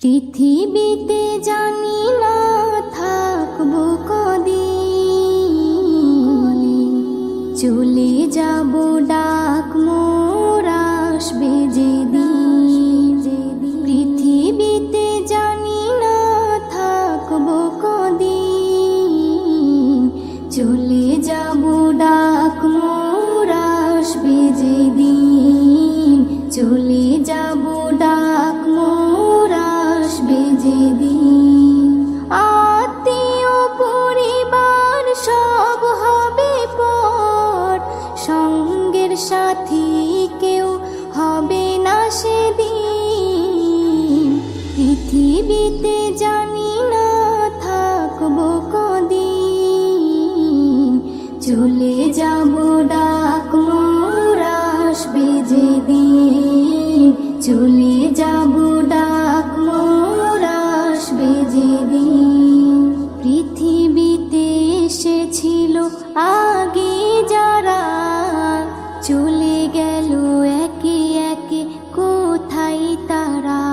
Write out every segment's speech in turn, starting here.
পৃথিবীতে জানি না থাকবো কদিন, চলে যাব ডাক মোর আসবে যেদিন। পৃথিবীতে জানি না থাকবো কদিন, চলে যাব ডাক মোর আসবে যেদিন। চলে যাব ডাক মোর আসবে যেদিন। আত্মীয় পরিবার সব হবে পর, সঙ্গের সাথী কেউ হবে না সেদিন। পৃথিবীতে জানি না থাকবো কদিন, চলে যাব ডাক মোর আসবে যেদিন। চলে যাব ডাক মোর আসবে যেদিন। পৃথিবীতে এসেছিল আগে যারা, চলে গেল একে একে কোথায় তারা।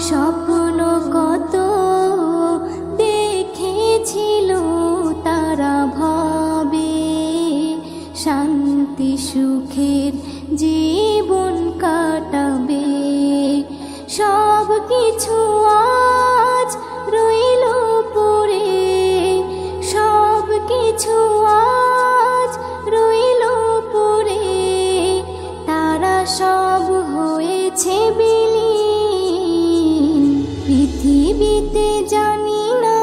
স্বপ্ন কত দেখেছিল তারা ভাবে, শান্তি সুখের জীবন কাটাবে। সব কিছু আজ রইল পড়ে, সব কিছু আজ রইল পড়ে। তারা সব হয়েছে বিলীন। পৃথিবীতে জানি না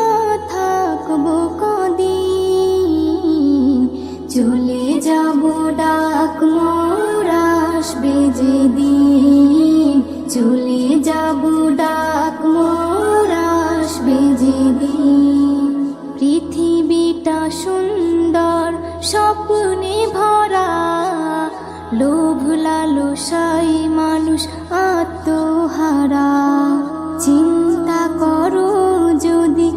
থাকবো কদিন, চলে যাব ডাক মোর আসবে যেদিন। চলে যাব ডাক মোর আসবে যেদিন। পৃথিবীটা সুন্দর স্বপ্নে ভরা, লোভ লালসায় মানুষ আত্মহারা। চিন্তা করো যদি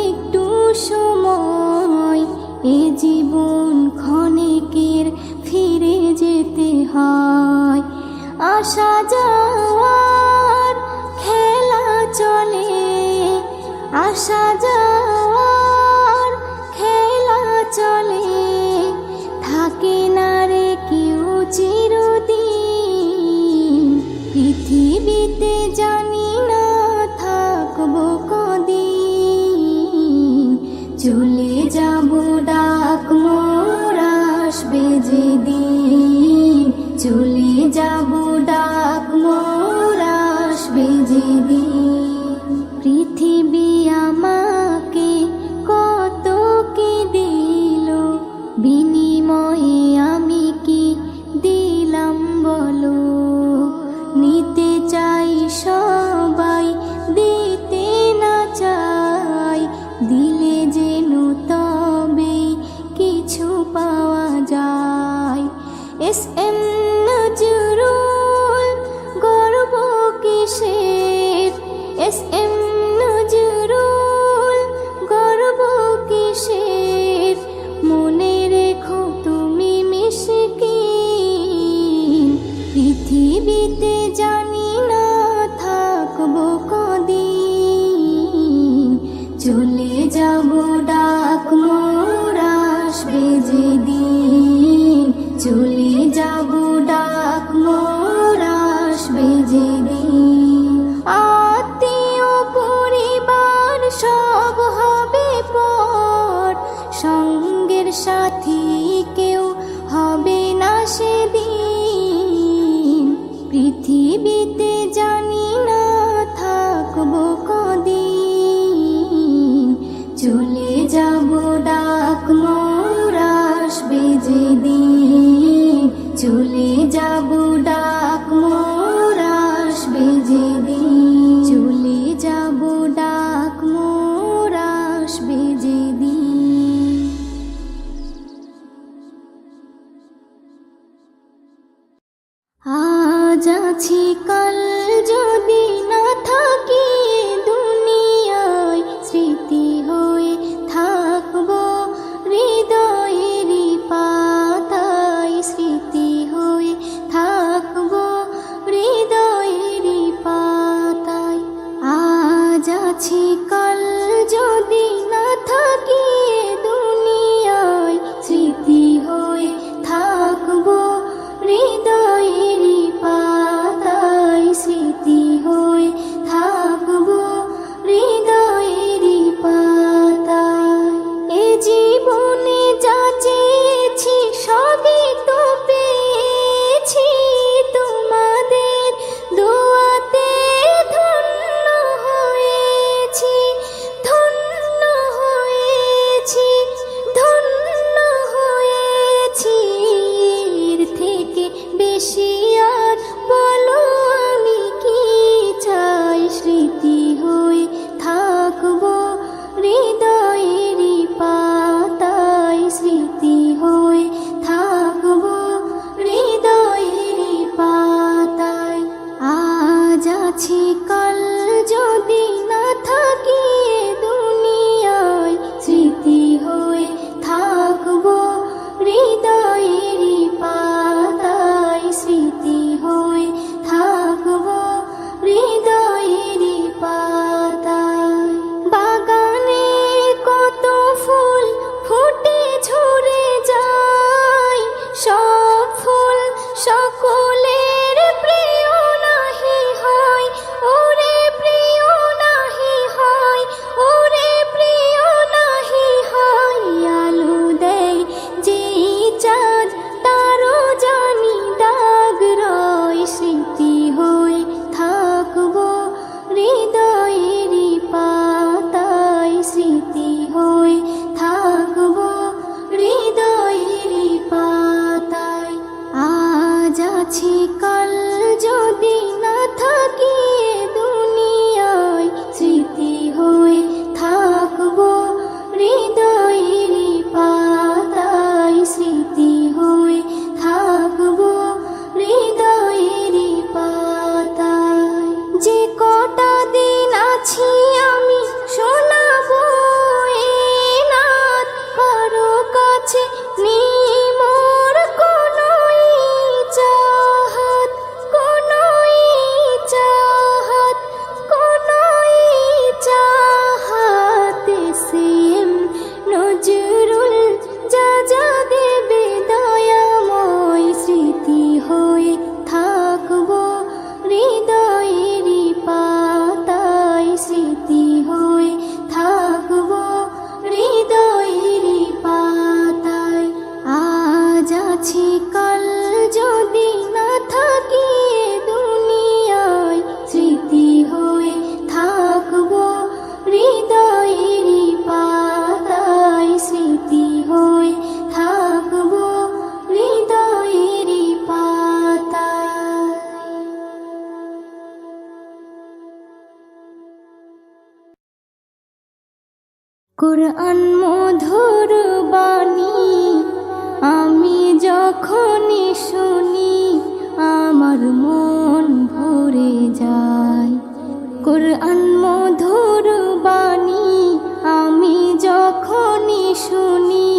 একটু সময়, এ জীবন ক্ষণিকের ফিরে যেতে হয়। আসা যাওয়ার খেলা চলে, আসা যাওয়ার খেলা চলে। থাকে না রে কেউ চিরদিন। পৃথিবীতে জানি না থাকবো কদিন, চলে যাব ডাক মোর আসবে যেদিন। চলে যাব ডাক মোর আসবে যেদিন। পৃথিবী আমাকে কত কি দিল, বিনিময়ে আমি কি দিলাম বলো। নিতে চাই সবাই, দিতে না চাই, দিলে যেন তবে কিছু পাওয়া যায়। এস এম নজরুল গর্ব কিসের, এস এম নজরুল গর্ব কিসের। মনে রেখো তুমি মিসকিন। পৃথিবীতে জানি না থাকবো কদিন, চলে যাব ডাক মোর আসবে যেদিন। চলে যাব ডাক মোর আসবে যেদিন। আত্মীয় আছি আমি শোনাবো এ নাত, কারো কাছে নেই মোর কোনো চাহাত, কোনো চাহাত, কোনো চাহাত। সেম নজরুল যা যা দেবে দয়াময়, স্মৃতি হয়ে থাকবো হৃদয়েরই পাতায়, স্মৃতি হয়ে থাকবো হৃদয়েরই পাতায়। আজ আছি কাল যদি না থাকি এ দুনিয়ায়, স্মৃতি হয়ে থাকবো হৃদয়েরই পাতায়, স্মৃতি হয়ে থাকবো হৃদয়েরই পাতায়। কোরআন মধুর বাণী আমি যখনই শুনি, আমার মন ভরে যায়। কোরআন মধুর বাণী আমি যখনই শুনি,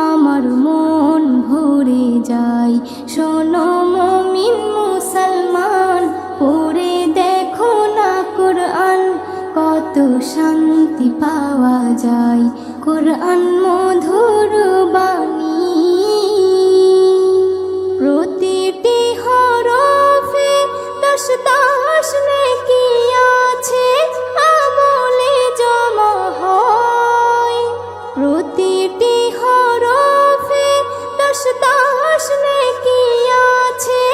আমার মন ভরে যায়। শোনো মুমিন মুসলমান, পড়ে দেখো না কোরআন, কত শান্তি পাওয়া যায়। কোরআন মধুর বাণী প্রতিটি হরফে দশ দশ নেকি আছে, আমলে জমা হয়। প্রতিটি হরফে দশ দশ নেকি আছে,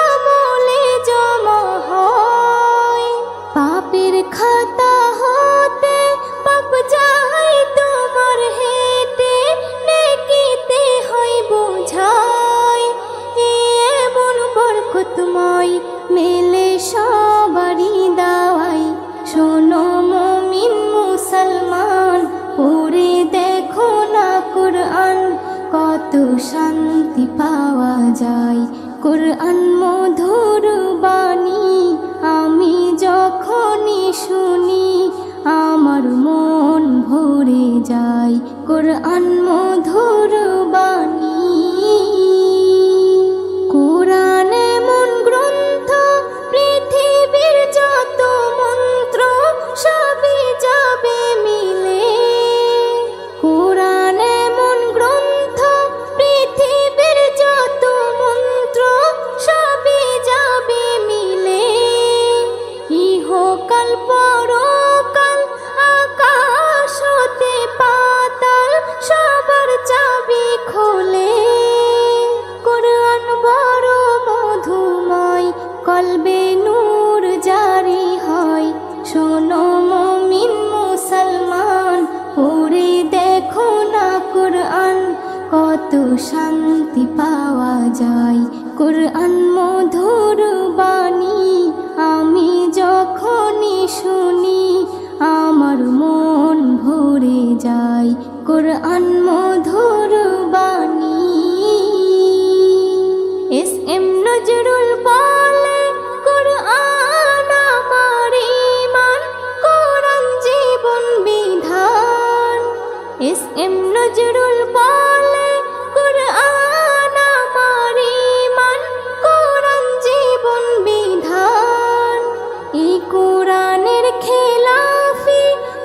আমলে জমা হয়। পাপের খাতা হতে পাপ যায় তোমার হেঁটে, নেকিতে হয় বোঝাই। এমন বরকতময় মেলে সবারই দাওয়াই। শোনো মুমিন মুসলমান, পড়ে দেখো না কোরআন, কত শান্তি পাওয়া যায়। কোরআন মধুর বাণী আমি যখনই শুনি, আমার মন ভরে যায়। কোরআন মধুর বাণী কোরআন এমন গ্রন্থ, পৃথিবীর যত মন্ত্র সবই যাবে মিলে। কোরআন এমন গ্রন্থ, পৃথিবীর যত মন্ত্র সবই যাবে মিলে। ইহকাল পরকাল আকাশ হতে পাতাল, সবার চাবি খোলে। কোরআন বড় মধুময়, কলবে নূর জারি হয়। শোনো মুমিন মুসলমান, পড়ে দেখো না কোরআন, কত শান্তি পাওয়া যায়। কোরআন মধুর বাণী আমি যখনই শুনি, আমার মন ভরে যায়। কোরআন মধুর বাণী এস এম নজরুল বলে, কোরআন আমার ঈমান, কোরআন জীবন বিধান। এস এম নজরুল বলে, কোরআন আমার ঈমান, কোরআন জীবন বিধান। এই কোরআনের খেলাফি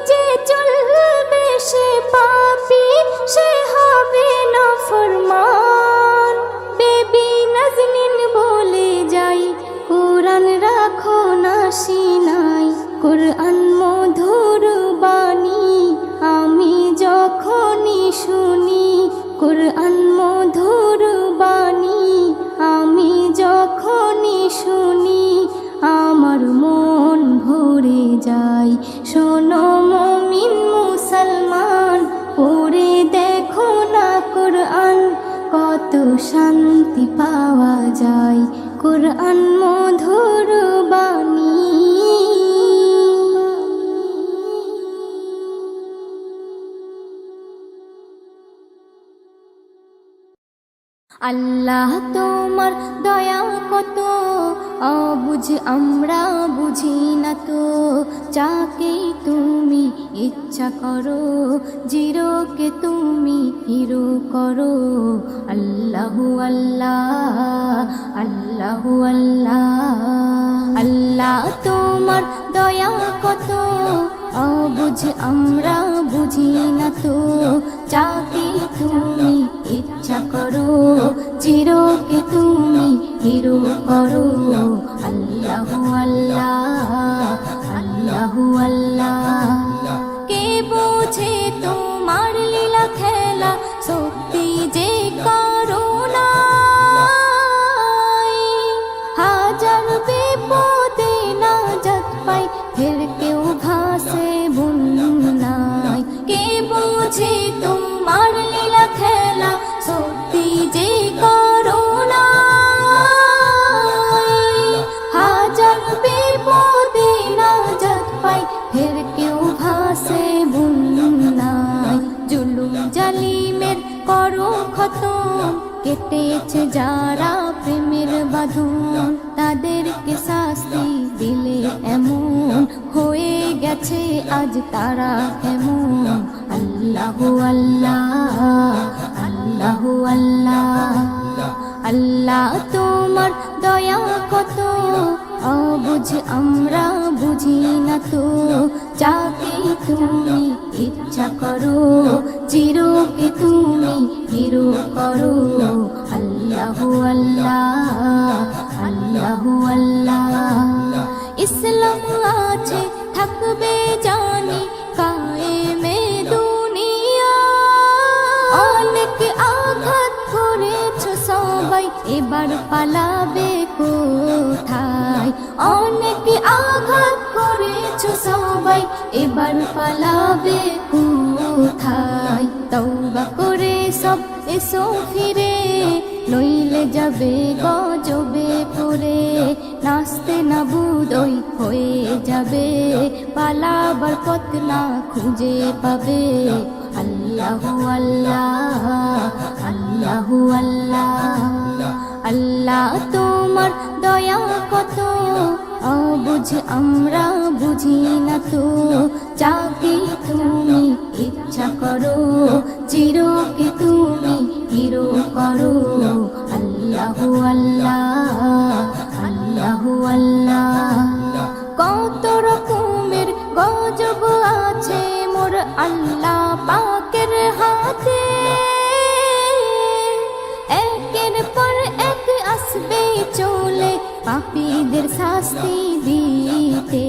যে চলবে সে পাপী, সে হবে নাফরমান। বেবি নাজনীন বলে যাই, কোরআন রাখো না সিনাই। কোরআন মধুর বাণী আমি যখনই শুনি, কোরআন মধুর বাণী আমি যখনই শুনি, আমার মন ভরে যায়। শোনো মুমিন মুসলমান, পড়ে দেখো না কোরআন, কত শান্তি পাওয়া যায়। কোরআন মধুর বাণী আল্লাহ তোমার দয়া কত, অবুঝ আমরা বুঝি না তো। যাকে তুমি ইচ্ছা করো, জিরোকে তুমি হিরো করো। আল্লাহু আল্লাহ, আল্লাহু আল্লাহ। আল্লাহ তোমার দয়া কত অবুঝ আমরা বুঝি না তো, যাকে তুমি ইচ্ছা করো, জিরোকে তুমি হিরো করো। আল্লাহু আল্লাহ, আল্লাহু আল্লাহ। কে বোঝে তোমার লীলা খেলা, শক্তি যে করুণায়। হাজার বিপদে নাজাত পাই, ফের কেউ ভাসে বন্যায়। কে বোঝে তোমার লীলা খেলা, শক্তি যে করুণায়। হাজার বিপদে নাজাত পাই, ফের কেউ ভাসে বন্যায়। জুলুম জালিমের করো খতম, কেটেছে যারা প্রেমের বাঁধন, তাদেরকে শাস্তি দিলে এমন হয়ে গেছে আজ তারা কেমন। আল্লাহু আল্লাহ, আল্লাহু আল্লাহ। আল্লাহ তোমার দয়া কত অবুঝ আমরা বুঝি না তো, যাকে তুমি ইচ্ছা করো, জিরোকে তুমি হিরো করো। আল্লাহু আল্লাহ, আল্লাহু আল্লাহ। ইসলাম আছে থাকবে জানি কায়েমে দুনিয়া, অনেক আঘাত করেছ সবাই, এবার পালাবে কোথায়। অনেক আঘাত করেছ সবাই, এবার পালাবে কোথায়। তওবা করে সব এসো ফিরে, নইলে যাবে গজবে পড়ে। নাচতে না বুদই হয়ে যাবে, পালাবার পথ না খুঁজে পাবে। আল্লাহু আল্লাহ, আল্লাহু আল্লাহ। আল্লাহ তোমার দয়া কত অবুঝ আমরা বুঝি না তো, যাকে তুমি ইচ্ছা করো, জিরোকে তুমি হিরো করো। আল্লাহু আল্লাহ, আল্লাহু আল্লাহ। কত রকমের গজব আছে মোর আল্লাহ পাকের হাতে, একের পর এক আসবে চলে পাপীদের শাস্তি দিতে।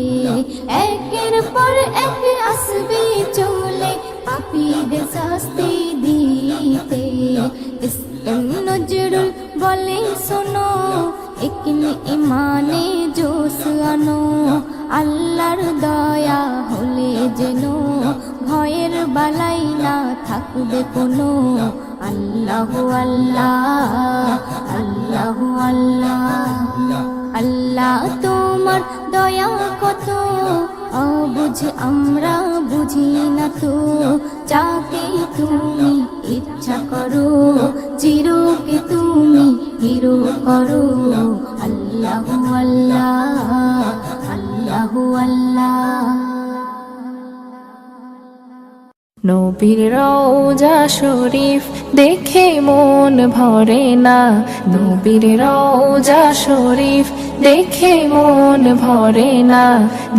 একের পর এক আসবে চলে পাপীদের শাস্তি দিতে। নজরুল বলে শোনো, একনি ইমানে জোশ আনো, আল্লাহর দয়া হলে যেন ভয়ের বালাই না থাকবে কোনো। আল্লাহু আল্লাহ, আল্লাহু আল্লাহ। আল্লাহ তোমার দয়া কত অবুঝ আমরা বুঝি না তো, যাকে তুমি ইচ্ছা করো, জিরোকে তুমি হিরো করো। আল্লাহু আল্লাহ, আল্লাহু আল্লাহ। নবীর রওজা শরীফ দেখে মন ভরে না, নবীর রওজা শরীফ দেখে মন ভরে না।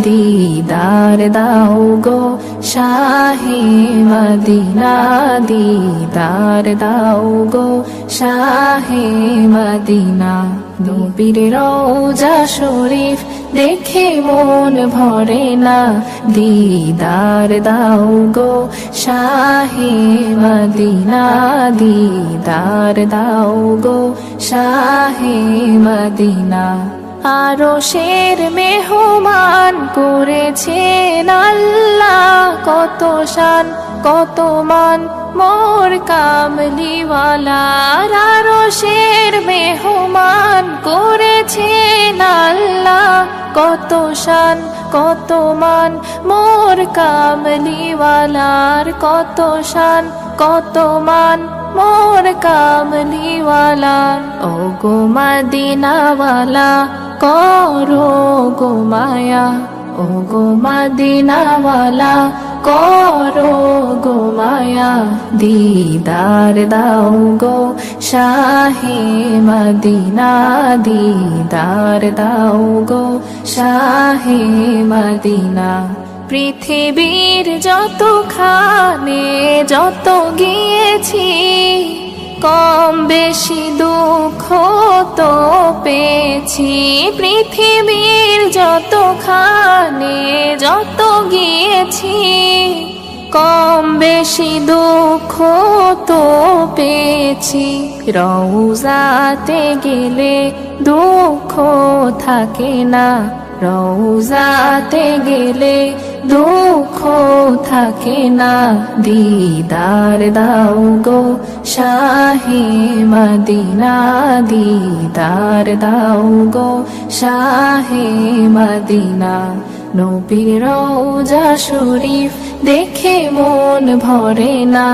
দিদার দাও গো শাহে মদিনা, দিদার দাও গো শাহে মদিনা। নবীর রওজা শরীফ দেখে মন ভরে না, দিদার দাও গো শাহে মদিনা, দিদার দাও গো শাহে মদিনা। আরশের মেহমান করেছেন আল্লাহ, কত শান কত মান মোর কামলিওয়ালার। আরশের মেহমান করেছেন আল্লাহ, কত শান কত মান মোর কামলিওয়ালার। কত শান কত মান মোর কামলিওয়ালার। ও গো মদিনাওয়ালা করো গো মায়া, ও গো মদিনাওয়ালা করো গো মায়া দিদার দাও গো শাহে মদিনা দিদার দাও গো শাহে মদিনা পৃথিবীর যতখানে যত গিয়েছি কম বেশি দুঃখ তো পেয়েছি পৃথিবীর যতখানে যত গিয়েছি কম বেশি দুঃখ তো পেয়েছি রওজাতে গেলে দুঃখ থাকে না রওজাতে গেলে দুঃখ থাকে না দিদার দাও গো শাহে মদিনা দিদার দাও গো শাহে মদিনা নবীর রওজা শরীফ দেখে মন ভরে না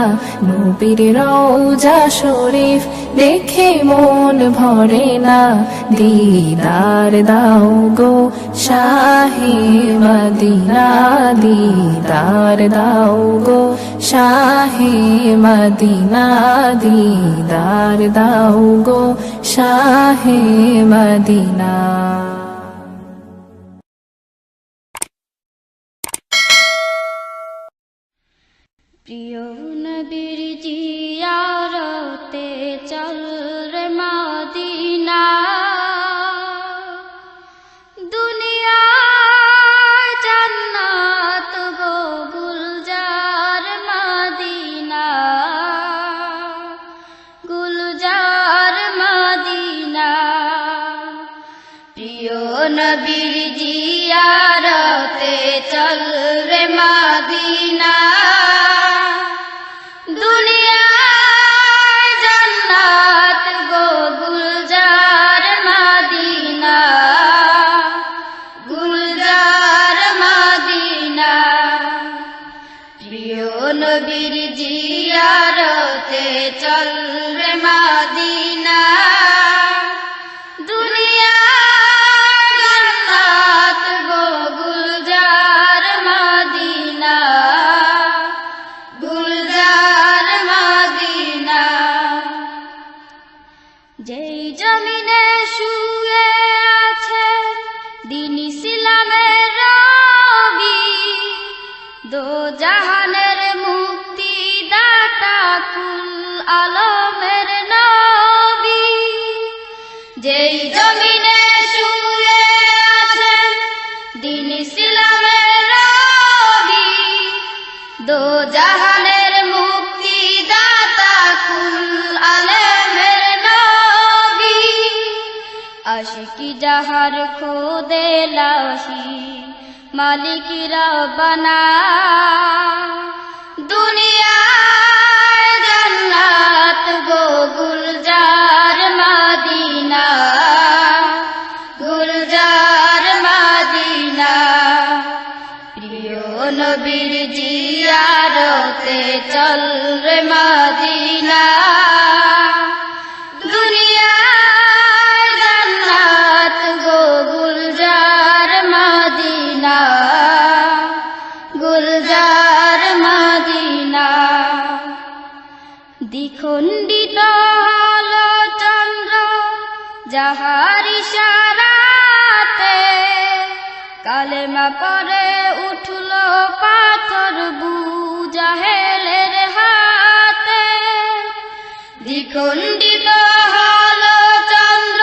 নবীর রওজা শরীফ দেখে মন ভরে না দিদার দাও গো শাহে মদিনা দিদার দাও গো শাহে মদিনা দিদার দাও গো শাহে মদিনা প্রিয় নবীর জিয়ারতে চল রে মদিনা দুনিয়া জান্নাত গো গুলজার মদিনা গুলজার মদিনা প্রিয় নবীর জিয়ারতে চল রে মদিনা নবীর জিয়ারতে চল রে মদিনা দুনিয়া জান্নাত গো গুলজার মদিনা গুলজার মদিনা যেই জমিনে শুয়ে আছে দ্বীন ইসলামের রবি দো জাহানের আলমের নবী যেই জমিনে শুয়ে আছেন দ্বীন ইসলামের রবি দো জাহানের মুক্তি দাতা কুল আলমের নবী আশিকি যাহার খোদে লাহি মালিক রব্বানা দুনিয়া গো গুলজার মদিনা গুলজার মদিনা প্রিয় নবীর জিয়ারতে চল রে মদিনা দুনিয়া জান্নাত গো গুলজার মদিনা গুলজার মদিনা দ্বিখণ্ডিত হলো চন্দ্র যাহার ইশারাতে কালেমা পরে উঠল পাথর বুজাহেলের হাতে দ্বিখণ্ডিত হলো চন্দ্র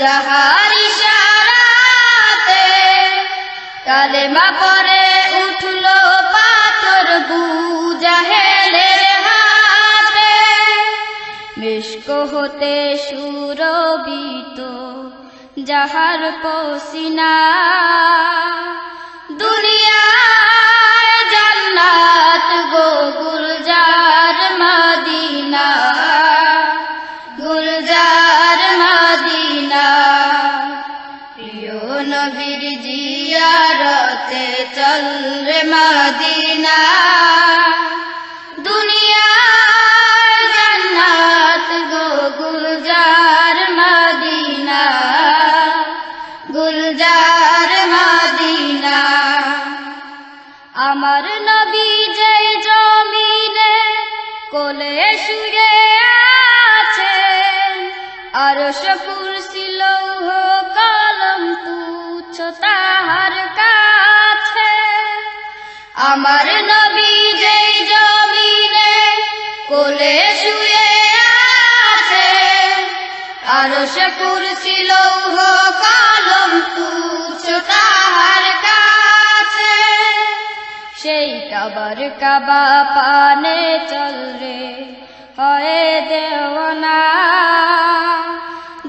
যাহার ইশারাতে কালেমা পরে উঠল পাথর বুজাহেলের মেশক হতে সুরবিত যাহার পসিনা দুনিয়া জান্নাত গো গুলজার মদিনা গুলজার মদিনা প্রিয় নবীর জিয়ারতে চল রে মদিনা দুনিয়া জান্নাত গো গুলজার মদিনা গুলজার মদিনা আরশ কুরসি লৌহ কলম তুচ্ছ তাহার কাছে। আমার নবী যেই জমিনে কোলে শুয়ে আছে, আরশ কুরসি লৌহ কলম তুচ্ছ তাহার কাছে। সেই কাবার কাবা পানে চল রে হয় দেওয়ানা,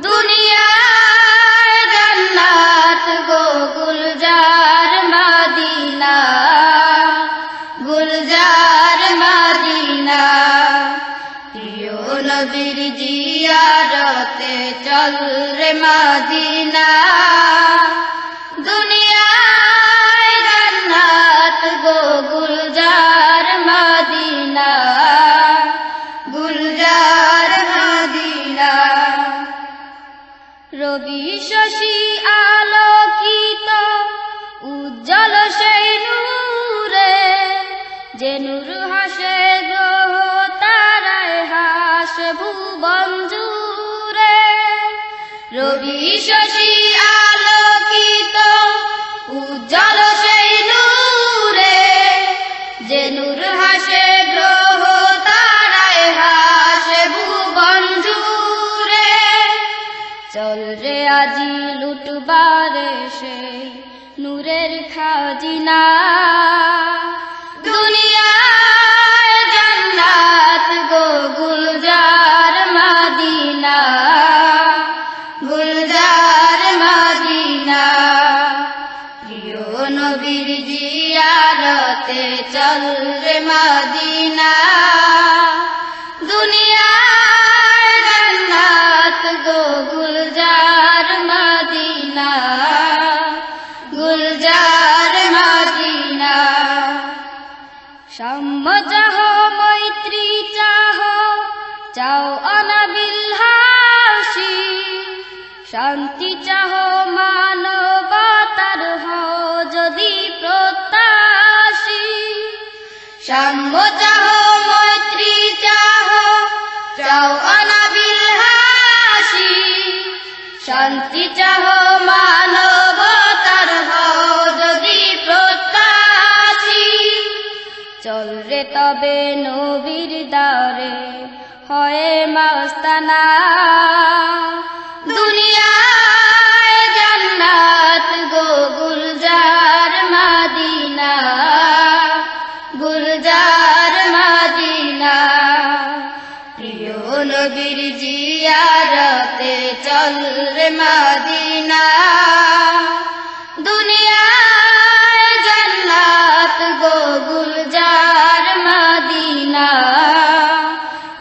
দুনিয়ায় জান্নাত গো গুলজার মদিনা, গুলজার মদিনা। প্রিয় নবীর জিয়ারতে চল রে মদিনা, দুনিয়ায় জান্নাত গো গুলজার মদিনা, গুলজার মদিনা। রবি শশী আলোকিত উজ্জ্বল সেই নূরে, যে নূর হাসে গ্রহ তারায় হাসে ভুবন জুড়ে। রবি শশী আলোকিত উজ্জ্বল সেই নূরে, যে নূর হাসে গ্রহ তারায় হাসে ভুবন জুড়ে। চল রে আজি লুটবারে সেই নূরের খাজিনা, দুনিয়ায় জান্নাত গো গুলজার মদিনা, গুলজার মদিনা। প্রিয় নবীর জিয়ারতে চল রে মদিনা, দুনিয়ায় জান্নাত গো গুলজার মদিনা, গুলজার মদিনা। সাম্য চাহ মৈত্রী চাহ চাও অনাবিল হাসি, শান্তি চাহ মানবতার হও যদি প্রত্যাশী। সাম্য চাহ মৈত্রী চাহ চাও অনাবিল হাসি, শান্তি চাহ মানবতার হও যদি প্রত্যাশী। চল রে তবে নবীর দারে হয় মাস্তানা, দুনিয়ায় জান্নাত গো গুলজার মদিনা, গুলজার মদিনা। প্রিয় নবীর জিয়ারতে চল রে মদিনা, দুনিয়ায় জান্নাত গো গুলজার মদিনা,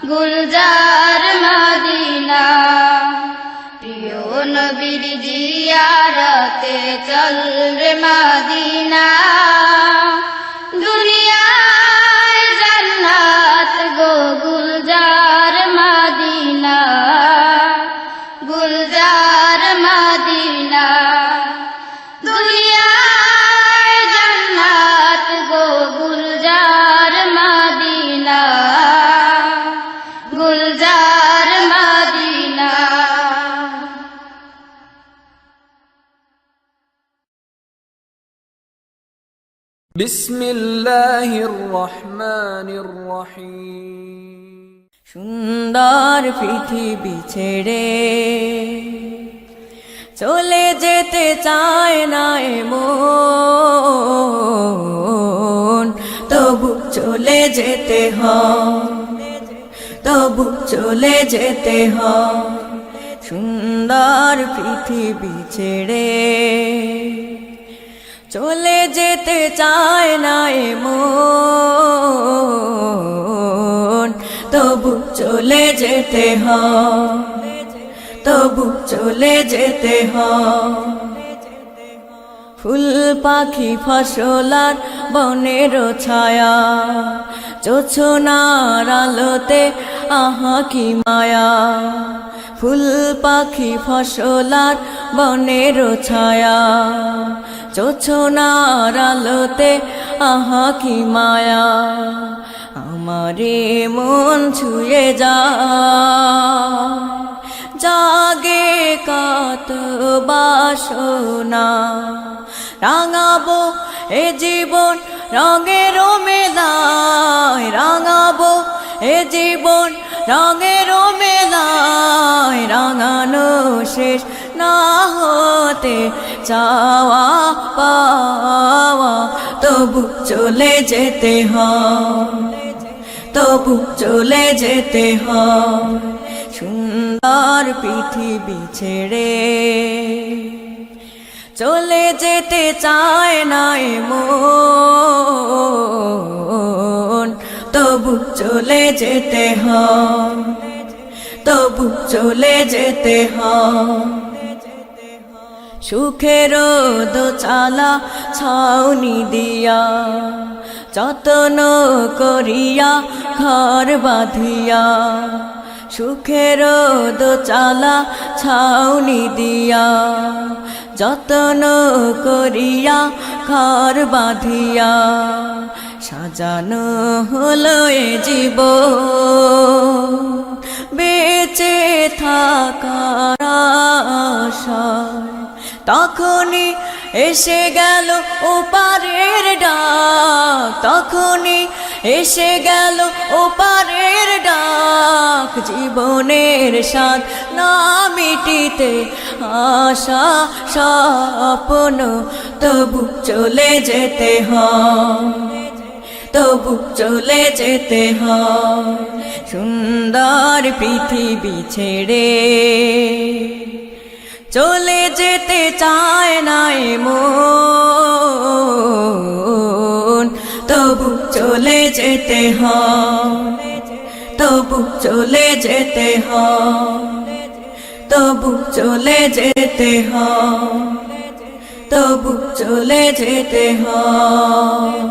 গুলজার মদিনা। প্রিয় নবীর জিয়ারতে চল রে মদিনা, দুনিয়ায় জান্নাত গো গুলজার মদিনা, গুলজার মদিনা। দুনিয়ায় জান্নাত গো গুলজার মদিনা, গুলজার মদিনা। বিসমিল্লাহির রহমানির রহিম। সুন্দর পৃথিবী ছেড়ে চলে যেতে চায় না মন, তবু চলে যেতে হয়, তবু চলে যেতে হয়। সুন্দর পৃথিবী ছেড়ে চলে যেতে চায় না মন, তবু চলে যেতে হয়, তবু চলে যেতে হয়। ফুল পাখি ফসলার বনের ছায়া, জোছনার আলোতে আহা কি মায়া। ফুল পাখি ফসলার বনের ছায়া, জোছনার আলোতে আহা কি মায়া। আমারে মন ছুঁয়ে যা, জাগে কত বাসনা রাঙাবো এ জীবন রঙের মেলায় রাঙাবো এ জীবন রঙের মেলায় রাঙানো শেষ না হতে চাওয়া পাওয়া তবু চলে যেতে হয় তবু চলে যেতে হয় সুন্দর পৃথিবী ছেড়ে চলে যেতে চায় না এ মন তবু চলে যেতে হয় তবু চলে যেতে হয় সুখের দোচালা ছাউনি দিয়া যতন করিয়া ঘর বাঁধিয়া সুখের দোচালা ছাউনি দিয়া যতন করিয়া ঘর বাঁধিয়া সাজানো হলো এ জীবন বেঁচে থাকার আশায় তখনই এসে গেল ওপারের ডাক তখনই এসে গেল ওপারের ডাক জীবনের স্বাদ না মিটিতে আশা স্বপ্ন তবু চলে যেতে হয় তবু চলে যেতে হয় সুন্দর পৃথিবী ছেড়ে চলে যেতে চায় না এ মন তবু চলে যেতে হয় তবু চলে যেতে হয় তবু চলে যেতে হয় তবু চলে যেতে হয়